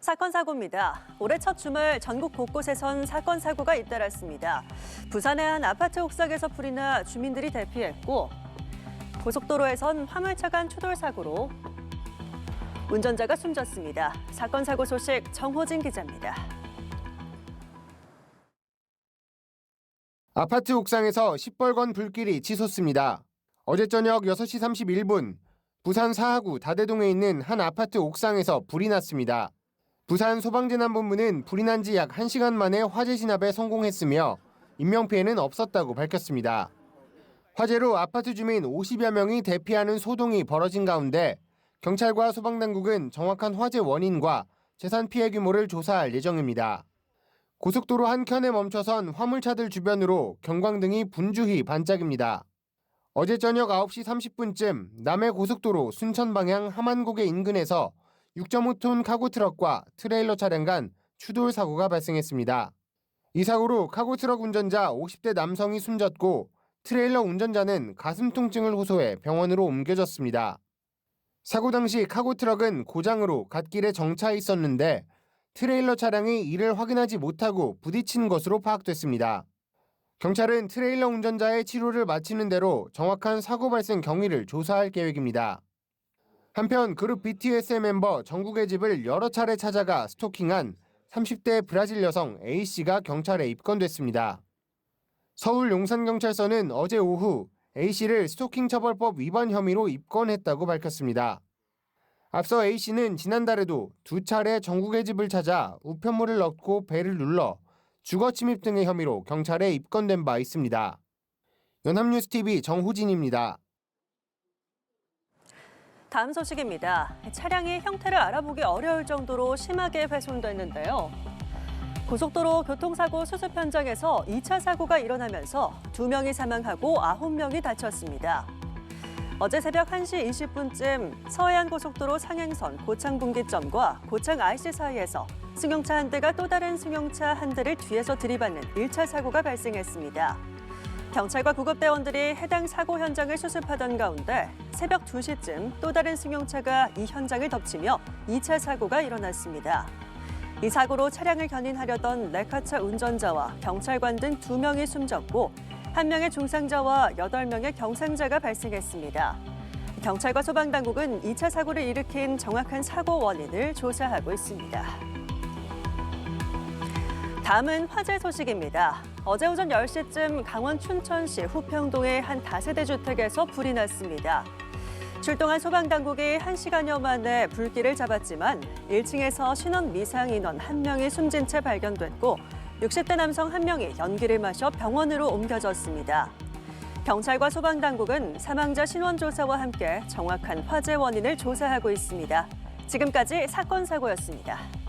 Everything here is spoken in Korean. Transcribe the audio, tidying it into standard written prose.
사건 사고입니다. 올해 첫 주말 전국 곳곳에선 사건 사고가 잇따랐습니다. 부산의 한 아파트 옥상에서 불이 나 주민들이 대피했고 고속도로에선 화물차 간 추돌 사고로 운전자가 숨졌습니다. 사건 사고 소식 정호진 기자입니다. 아파트 옥상에서 시뻘건 불길이 치솟습니다. 어제 저녁 6시 31분 부산 사하구 다대동에 있는 한 아파트 옥상에서 불이 났습니다. 부산 소방재난본부는 불이 난 지 약 1시간 만에 화재 진압에 성공했으며 인명피해는 없었다고 밝혔습니다. 화재로 아파트 주민 50여 명이 대피하는 소동이 벌어진 가운데 경찰과 소방당국은 정확한 화재 원인과 재산 피해 규모를 조사할 예정입니다. 고속도로 한 켠에 멈춰선 화물차들 주변으로 경광등이 분주히 반짝입니다. 어제 저녁 9시 30분쯤 남해 고속도로 순천 방향 함안고개 인근에서 6.5톤 카고 트럭과 트레일러 차량 간 추돌 사고가 발생했습니다. 이 사고로 카고 트럭 운전자 50대 남성이 숨졌고 트레일러 운전자는 가슴 통증을 호소해 병원으로 옮겨졌습니다. 사고 당시 카고 트럭은 고장으로 갓길에 정차해 있었는데 트레일러 차량이 이를 확인하지 못하고 부딪힌 것으로 파악됐습니다. 경찰은 트레일러 운전자의 치료를 마치는 대로 정확한 사고 발생 경위를 조사할 계획입니다. 한편 그룹 BTS의 멤버 정국의 집을 여러 차례 찾아가 스토킹한 30대 브라질 여성 A씨가 경찰에 입건됐습니다. 서울 용산경찰서는 어제 오후 A씨를 스토킹 처벌법 위반 혐의로 입건했다고 밝혔습니다. 앞서 A씨는 지난달에도 2차례 정국의 집을 찾아 우편물을 넣고 배를 눌러 주거 침입 등의 혐의로 경찰에 입건된 바 있습니다. 연합뉴스TV 정호진입니다. 다음 소식입니다. 차량이 형태를 알아보기 어려울 정도로 심하게 훼손됐는데요. 고속도로 교통사고 수습 현장에서 2차 사고가 일어나면서 2명이 사망하고 9명이 다쳤습니다. 어제 새벽 1시 20분쯤 서해안고속도로 상행선 고창분기점과 고창 IC 사이에서 승용차 한 대가 또 다른 승용차 한 대를 뒤에서 들이받는 1차 사고가 발생했습니다. 경찰과 구급대원들이 해당 사고 현장을 수습하던 가운데 새벽 2시쯤 또 다른 승용차가 이 현장을 덮치며 2차 사고가 일어났습니다. 이 사고로 차량을 견인하려던 레카차 운전자와 경찰관 등 2명이 숨졌고 1명의 중상자와 8명의 경상자가 발생했습니다. 경찰과 소방당국은 2차 사고를 일으킨 정확한 사고 원인을 조사하고 있습니다. 다음은 화재 소식입니다. 어제 오전 10시쯤 강원 춘천시 후평동의 한 다세대 주택에서 불이 났습니다. 출동한 소방당국이 1시간여 만에 불길을 잡았지만 1층에서 신원 미상 인원 1명이 숨진 채 발견됐고 60대 남성 1명이 연기를 마셔 병원으로 옮겨졌습니다. 경찰과 소방당국은 사망자 신원 조사와 함께 정확한 화재 원인을 조사하고 있습니다. 지금까지 사건 사고였습니다.